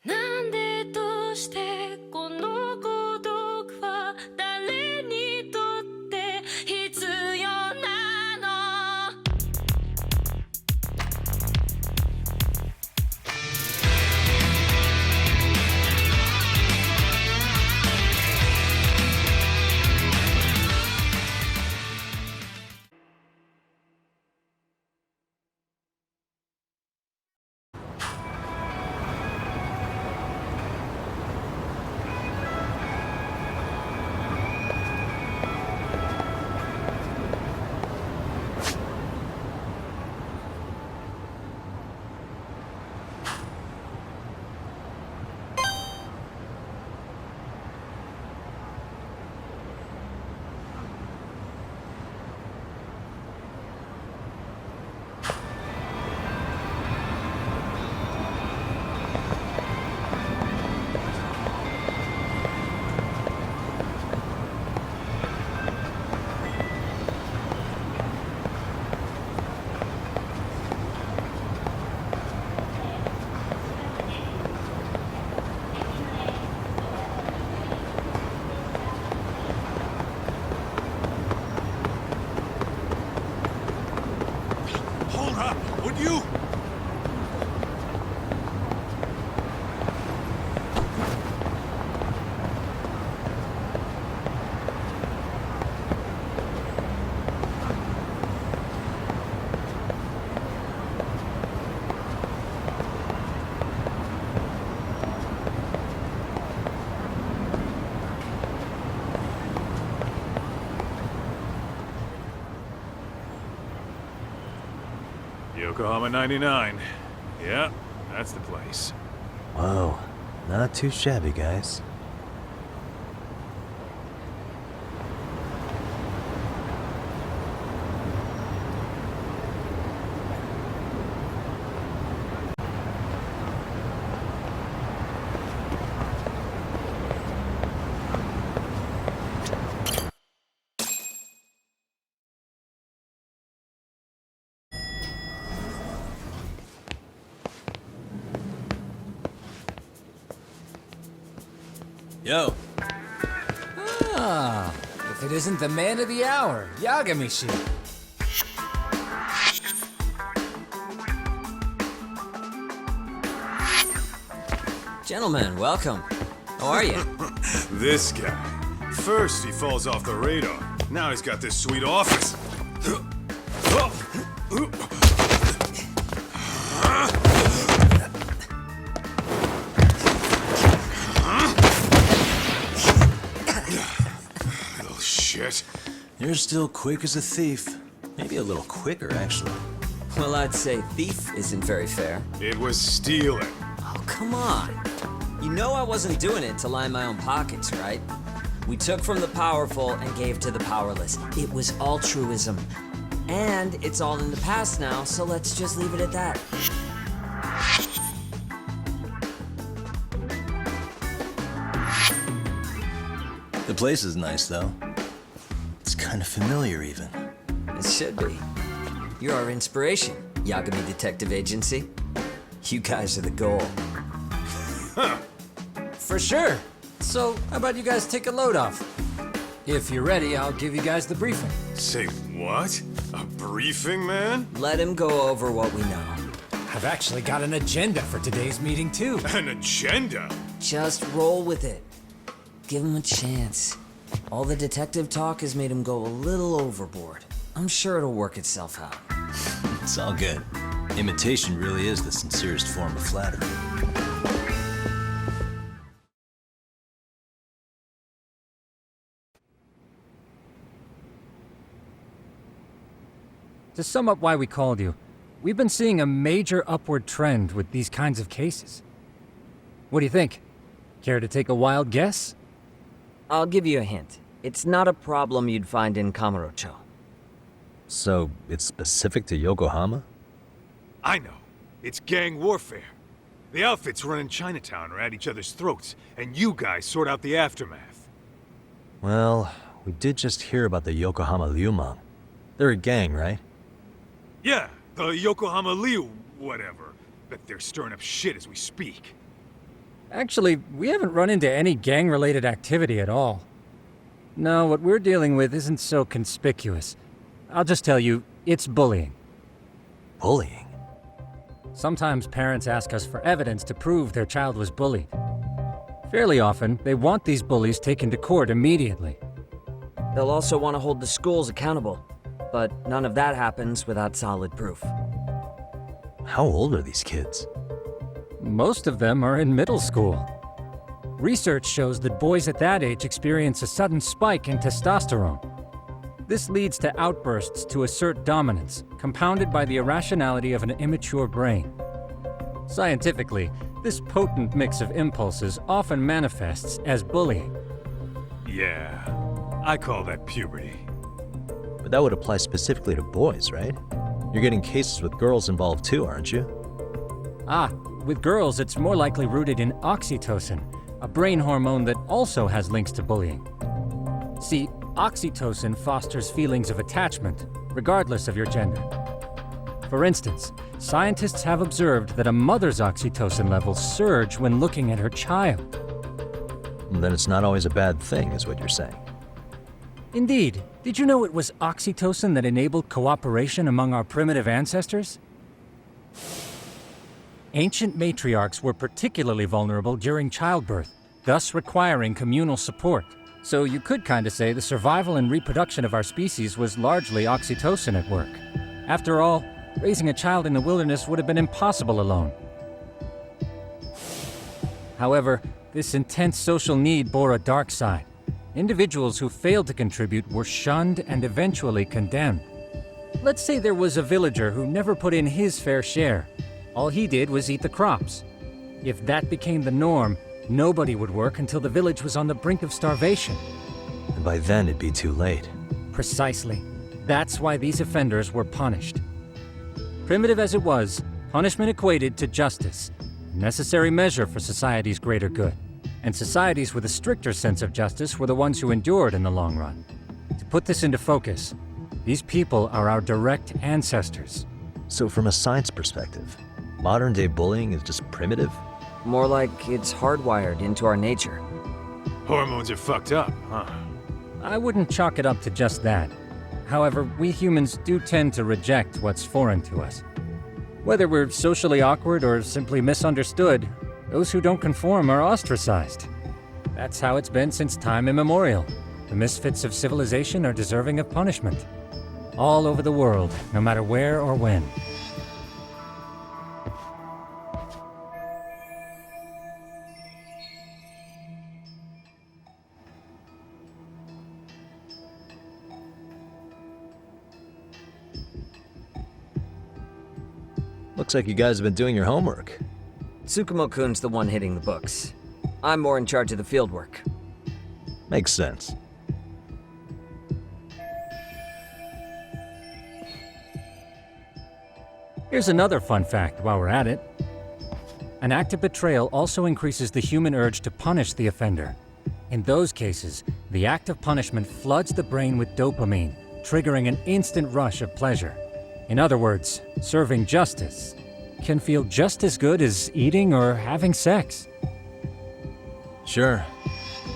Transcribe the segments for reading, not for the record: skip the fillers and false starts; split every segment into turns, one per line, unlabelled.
なんでどうしてこの孤独は誰にとって必要なの
Hold up, would you? Yokohama 99. Yeah, that's the place.
Whoa, not too shabby, guys.
Yo.
Ah, if it isn't the man of the hour, Yagami-shi.
Gentlemen, welcome. How are you?
This guy. First he falls off the radar. Now he's got this sweet office. Little shit.
You're still quick as a thief. Maybe a little quicker, actually.
Well, I'd say thief isn't very fair.
It was stealing.
Oh, come on. You know I wasn't doing it to line my own pockets, right? We took from the powerful and gave to the powerless. It was altruism. And it's all in the past now, so let's just leave it at that.
The place is nice, though. It's kind of familiar, even.
It should be. You're our inspiration, Yagami Detective Agency. You guys are the goal.
For sure. So, how about you guys take a load off? If you're ready, I'll give you guys the briefing.
Say what? A briefing, man?
Let him go over what we know.
I've actually got an agenda for today's meeting, too.
An agenda?
Just roll with it. Give him a chance. All the detective talk has made him go a little overboard. I'm sure it'll work itself out.
It's all good. Imitation really is the sincerest form of flattery.
To sum up why we called you, we've been seeing a major upward trend with these kinds of cases. What do you think? Care to take a wild guess?
I'll give you a hint. It's not a problem you'd find in Kamurocho.
So, it's specific to Yokohama?
I know. It's gang warfare. The outfits running Chinatown are at each other's throats, and you guys sort out the aftermath.
Well, we did just hear about the Yokohama Liumang. They're a gang, right?
Yeah, the Yokohama Liu, whatever. Bet they're stirring up shit as we speak.
Actually, we haven't run into any gang-related activity at all. No, what we're dealing with isn't so conspicuous. I'll just tell you, it's bullying.
Bullying?
Sometimes parents ask us for evidence to prove their child was bullied. Fairly often, they want these bullies taken to court immediately.
They'll also want to hold the schools accountable, but none of that happens without solid proof.
How old are these kids?
Most of them are in middle school. Research shows that boys at that age experience a sudden spike in testosterone. This leads to outbursts to assert dominance, compounded by the irrationality of an immature brain. Scientifically, this potent mix of impulses often manifests as bullying.
Yeah, I call that puberty.
But that would apply specifically to boys, right? You're getting cases with girls involved too, aren't you?
With girls, it's more likely rooted in oxytocin, a brain hormone that also has links to bullying. See, oxytocin fosters feelings of attachment, regardless of your gender. For instance, scientists have observed that a mother's oxytocin levels surge when looking at her child.
Then it's not always a bad thing, is what you're saying.
Indeed. Did you know it was oxytocin that enabled cooperation among our primitive ancestors? Ancient matriarchs were particularly vulnerable during childbirth, thus requiring communal support. So you could kinda say the survival and reproduction of our species was largely oxytocin at work. After all, raising a child in the wilderness would have been impossible alone. However, this intense social need bore a dark side. Individuals who failed to contribute were shunned and eventually condemned. Let's say there was a villager who never put in his fair share. All he did was eat the crops. If that became the norm, nobody would work until the village was on the brink of starvation.
And by then it'd be too late.
Precisely. That's why these offenders were punished. Primitive as it was, punishment equated to justice, a necessary measure for society's greater good. And societies with a stricter sense of justice were the ones who endured in the long run. To put this into focus, these people are our direct ancestors.
So from a science perspective, modern-day bullying is just primitive?
More like it's hardwired into our nature.
Hormones are fucked up, huh?
I wouldn't chalk it up to just that. However, we humans do tend to reject what's foreign to us. Whether we're socially awkward or simply misunderstood, those who don't conform are ostracized. That's how it's been since time immemorial. The misfits of civilization are deserving of punishment. All over the world, no matter where or when.
Looks like you guys have been doing your homework.
Tsukumo-kun's the one hitting the books. I'm more in charge of the fieldwork.
Makes sense.
Here's another fun fact while we're at it. An act of betrayal also increases the human urge to punish the offender. In those cases, the act of punishment floods the brain with dopamine, triggering an instant rush of pleasure. In other words, serving justice can feel just as good as eating or having sex.
Sure,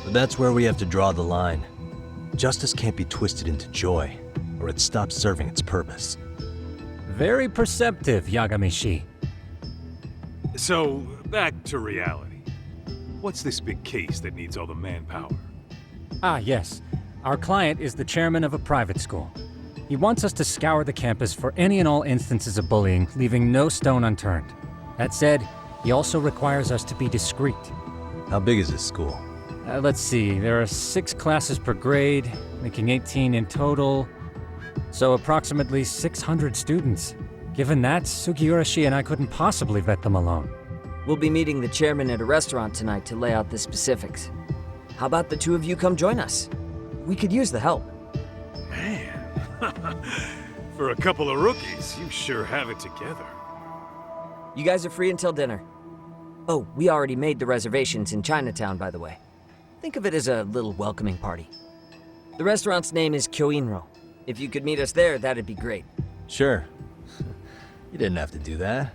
but that's where we have to draw the line. Justice can't be twisted into joy, or it stops serving its purpose.
Very perceptive, Yagamishi.
So, back to reality. What's this big case that needs all the manpower?
Ah, yes. Our client is the chairman of a private school. He wants us to scour the campus for any and all instances of bullying, leaving no stone unturned. That said, he also requires us to be discreet.
How big is this school?
Let's see, there are 6 classes per grade, making 18 in total. So approximately 600 students. Given that, Sugiurashi and I couldn't possibly vet them alone.
We'll be meeting the chairman at a restaurant tonight to lay out the specifics. How about the two of you come join us? We could use the help.
Man, for a couple of rookies, you sure have it together.
You guys are free until dinner. Oh, we already made the reservations in Chinatown, by the way. Think of it as a little welcoming party. The restaurant's name is Kyoinro. If you could meet us there, that'd be great.
Sure. You didn't have to do that.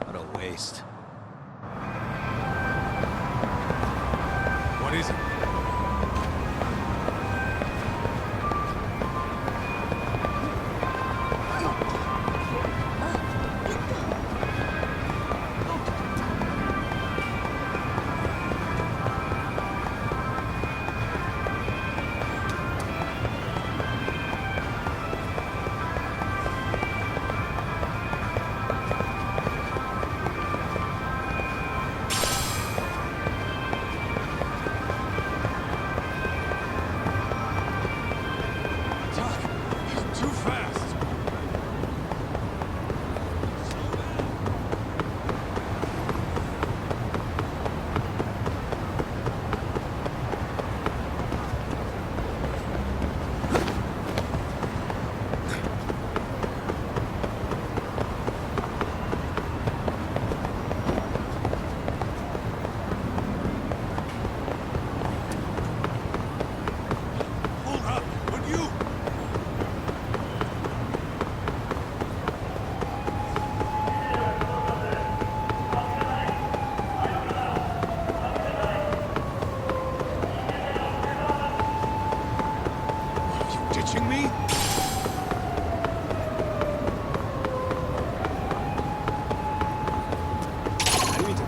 What a waste.
What is it? Too fast. Hold up, would you? Are you ditching me? I need to...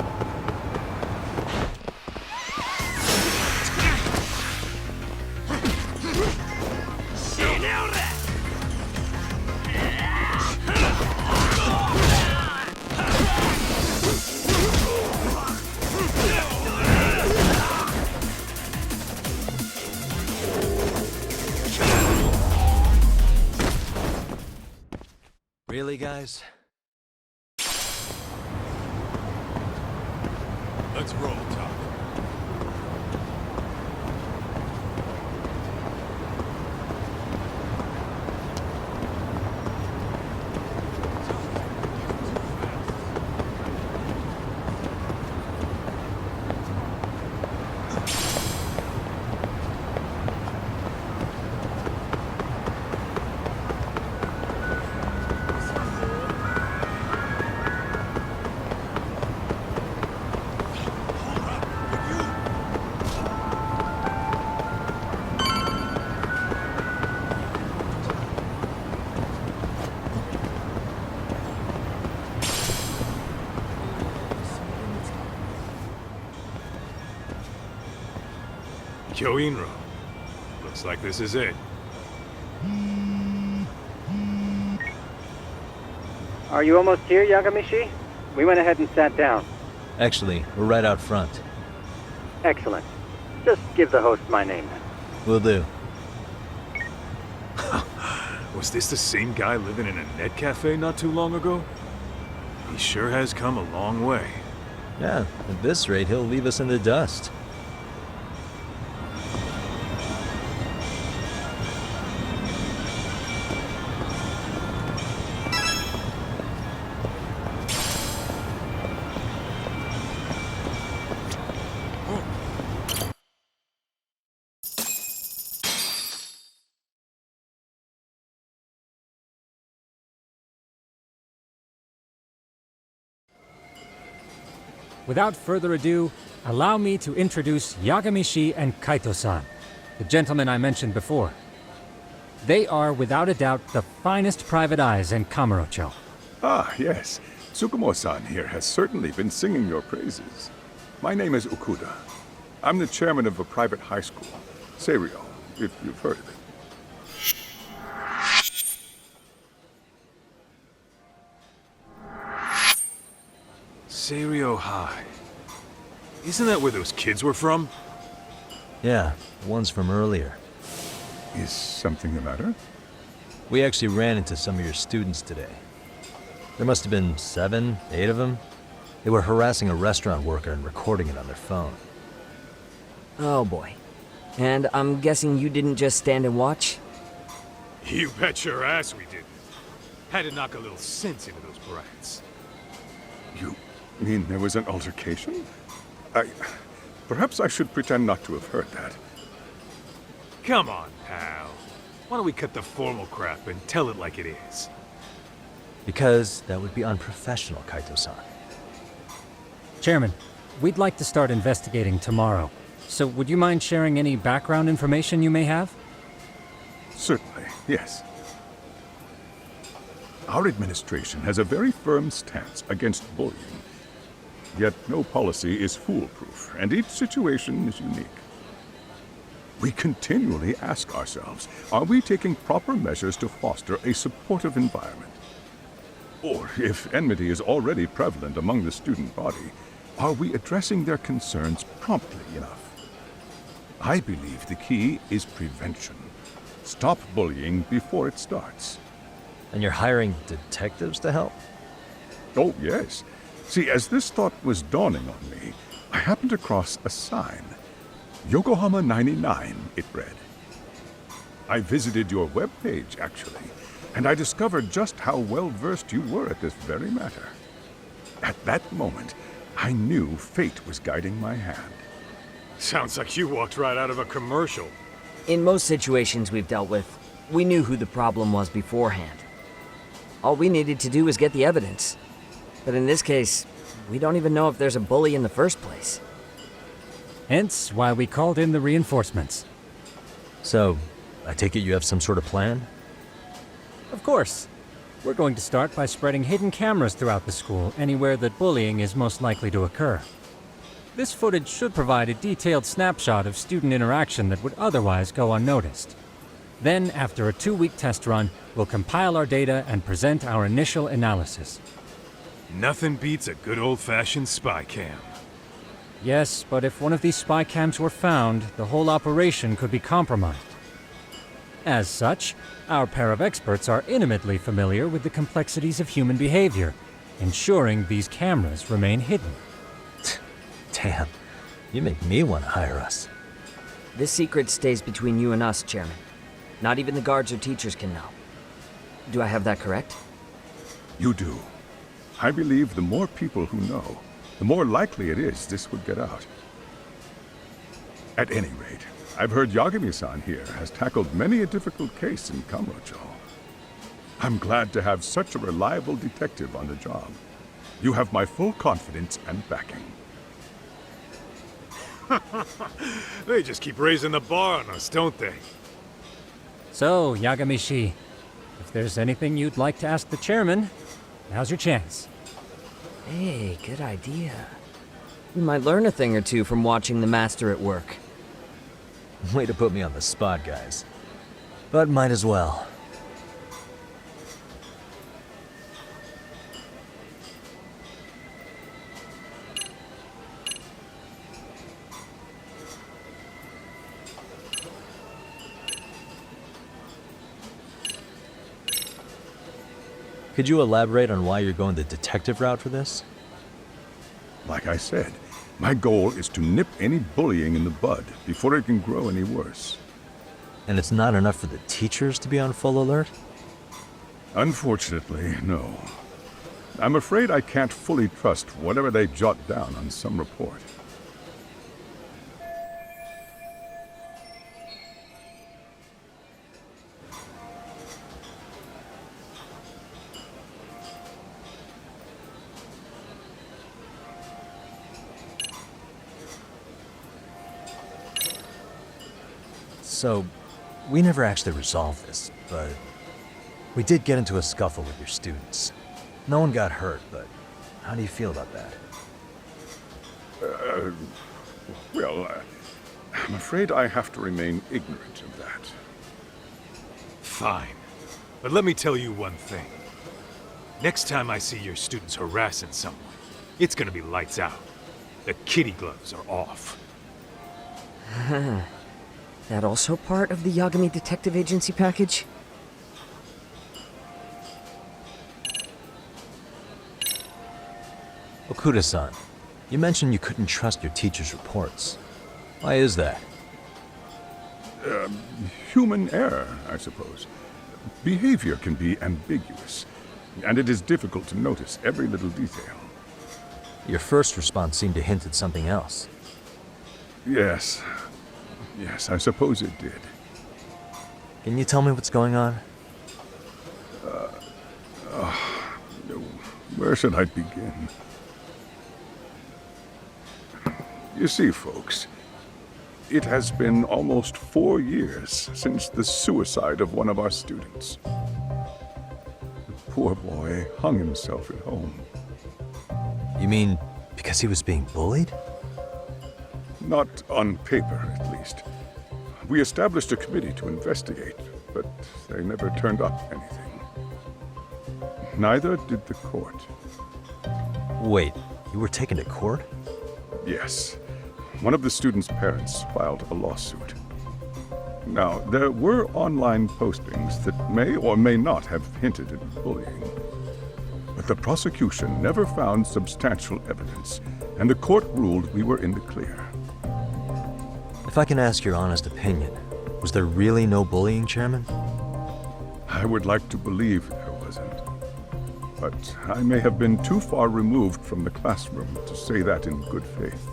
Really, guys?
Let's roll, Doc. Kyoinro. Looks like this is it.
Are you almost here, Yagamishi? We went ahead and sat down.
Actually, we're right out front.
Excellent. Just give the host my name then.
Will do.
Was this the same guy living in a net cafe not too long ago? He sure has come a long way.
Yeah, at this rate, he'll leave us in the dust.
Without further ado, allow me to introduce Yagamishi and Kaito-san, the gentlemen I mentioned before. They are, without a doubt, the finest private eyes in Kamurocho.
Ah, yes. Tsukumo-san here has certainly been singing your praises. My name is Ukuda. I'm the chairman of a private high school, Seiryo, if you've heard of it.
Seiryo High. Isn't that where those kids were from?
Yeah, one's from earlier.
Is something the matter?
We actually ran into some of your students today. There must have been 7, 8 of them. They were harassing a restaurant worker and recording it on their phone.
Oh boy. And I'm guessing you didn't just stand and watch?
You bet your ass we didn't. Had to knock a little sense into those brats.
You mean there was an altercation? Perhaps I should pretend not to have heard that.
Come on, pal. Why don't we cut the formal crap and tell it like it is?
Because that would be unprofessional, Kaito-san.
Chairman, we'd like to start investigating tomorrow. So would you mind sharing any background information you may have?
Certainly, yes. Our administration has a very firm stance against bullying. Yet no policy is foolproof, and each situation is unique. We continually ask ourselves, are we taking proper measures to foster a supportive environment? Or, if enmity is already prevalent among the student body, are we addressing their concerns promptly enough? I believe the key is prevention. Stop bullying before it starts.
And you're hiring detectives to help?
Oh, yes. See, as this thought was dawning on me, I happened across a sign. Yokohama 99, it read. I visited your webpage, actually, and I discovered just how well-versed you were at this very matter. At that moment, I knew fate was guiding my hand.
Sounds like you walked right out of a commercial.
In most situations we've dealt with, we knew who the problem was beforehand. All we needed to do was get the evidence. But in this case, we don't even know if there's a bully in the first place.
Hence why we called in the reinforcements.
So, I take it you have some sort of plan?
Of course. We're going to start by spreading hidden cameras throughout the school, anywhere that bullying is most likely to occur. This footage should provide a detailed snapshot of student interaction that would otherwise go unnoticed. Then, after a 2-week test run, we'll compile our data and present our initial analysis.
Nothing beats a good old-fashioned spy cam.
Yes, but if one of these spy cams were found, the whole operation could be compromised. As such, our pair of experts are intimately familiar with the complexities of human behavior, ensuring these cameras remain hidden.
Damn, you make me want to hire us.
This secret stays between you and us, Chairman. Not even the guards or teachers can know. Do I have that correct?
You do. I believe the more people who know, the more likely it is this would get out. At any rate, I've heard Yagami-san here has tackled many a difficult case in Kamurocho. I'm glad to have such a reliable detective on the job. You have my full confidence and backing.
They just keep raising the bar on us, don't they?
So, Yagami-shi, if there's anything you'd like to ask the chairman, now's your chance.
Hey, good idea. You might learn a thing or two from watching the master at work.
Way to put me on the spot, guys. But might as well. Could you elaborate on why you're going the detective route for this?
Like I said, my goal is to nip any bullying in the bud before it can grow any worse.
And it's not enough for the teachers to be on full alert?
Unfortunately, no. I'm afraid I can't fully trust whatever they jot down on some report.
So, we never actually resolved this, but we did get into a scuffle with your students. No one got hurt, but how do you feel about that?
I'm afraid I have to remain ignorant of that.
Fine. But let me tell you one thing. Next time I see your students harassing someone, it's gonna be lights out. The kitty gloves are off.
That also part of the Yagami Detective Agency package?
Okuda-san, you mentioned you couldn't trust your teacher's reports. Why is that?
Human error, I suppose. Behavior can be ambiguous, and it is difficult to notice every little detail.
Your first response seemed to hint at something else.
Yes. Yes, I suppose it did.
Can you tell me what's going on?
Where should I begin? You see, folks, it has been almost 4 years since the suicide of one of our students. The poor boy hung himself at home.
You mean because he was being bullied?
Not on paper, at least. We established a committee to investigate, but they never turned up anything. Neither did the court.
Wait, you were taken to court?
Yes. One of the students' parents filed a lawsuit. Now, there were online postings that may or may not have hinted at bullying. But the prosecution never found substantial evidence, and the court ruled we were in the clear.
If I can ask your honest opinion, was there really no bullying, Chairman?
I would like to believe there wasn't. But I may have been too far removed from the classroom to say that in good faith.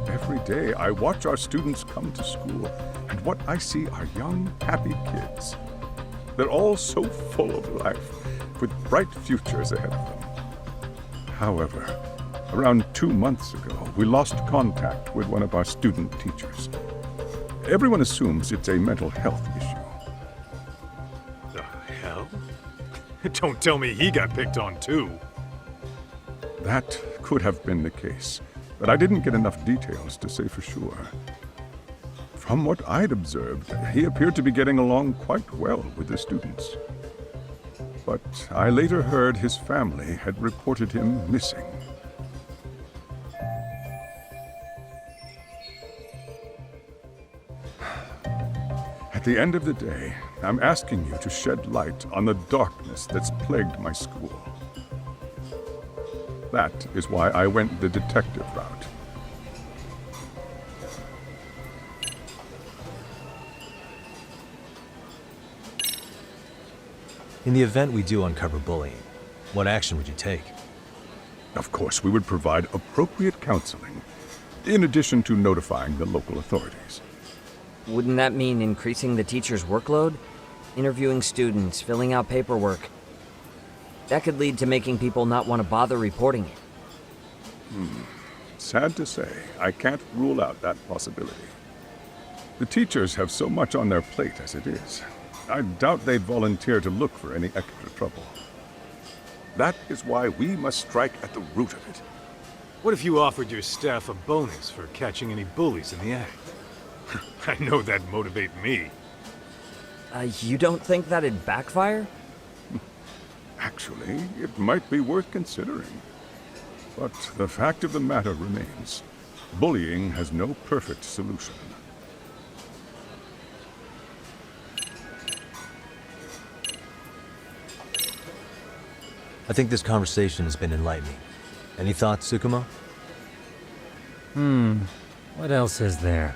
Every day I watch our students come to school, and what I see are young, happy kids. They're all so full of life, with bright futures ahead of them. However, around 2 months ago, we lost contact with one of our student teachers. Everyone assumes it's a mental health issue.
The hell? Don't tell me he got picked on too.
That could have been the case, but I didn't get enough details to say for sure. From what I'd observed, he appeared to be getting along quite well with the students. But I later heard his family had reported him missing. At the end of the day, I'm asking you to shed light on the darkness that's plagued my school. That is why I went the detective route.
In the event we do uncover bullying, what action would you take?
Of course, we would provide appropriate counseling, in addition to notifying the local authorities.
Wouldn't that mean increasing the teacher's workload? Interviewing students, filling out paperwork. That could lead to making people not want to bother reporting it.
Sad to say, I can't rule out that possibility. The teachers have so much on their plate as it is. I doubt they'd volunteer to look for any extra trouble. That is why we must strike at the root of it.
What if you offered your staff a bonus for catching any bullies in the act? I know that'd motivate me.
You don't think that'd backfire?
Actually, it might be worth considering. But the fact of the matter remains, bullying has no perfect solution.
I think this conversation has been enlightening. Any thoughts, Tsukumo?
What else is there?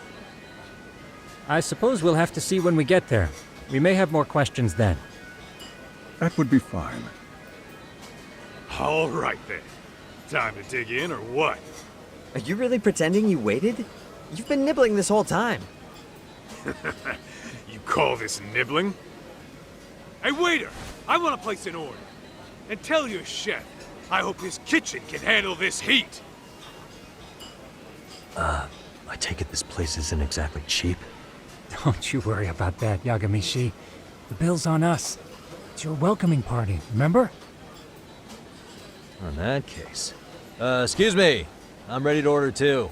I suppose we'll have to see when we get there. We may have more questions then.
That would be fine.
All right then. Time to dig in or what?
Are you really pretending you waited? You've been nibbling this whole time.
You call this nibbling? Hey waiter, I want to place an order. And tell your chef, I hope his kitchen can handle this heat.
I take it this place isn't exactly cheap?
Don't you worry about that, Yagamishi. The bill's on us. It's your welcoming party, remember?
In that case. Excuse me. I'm ready to order too.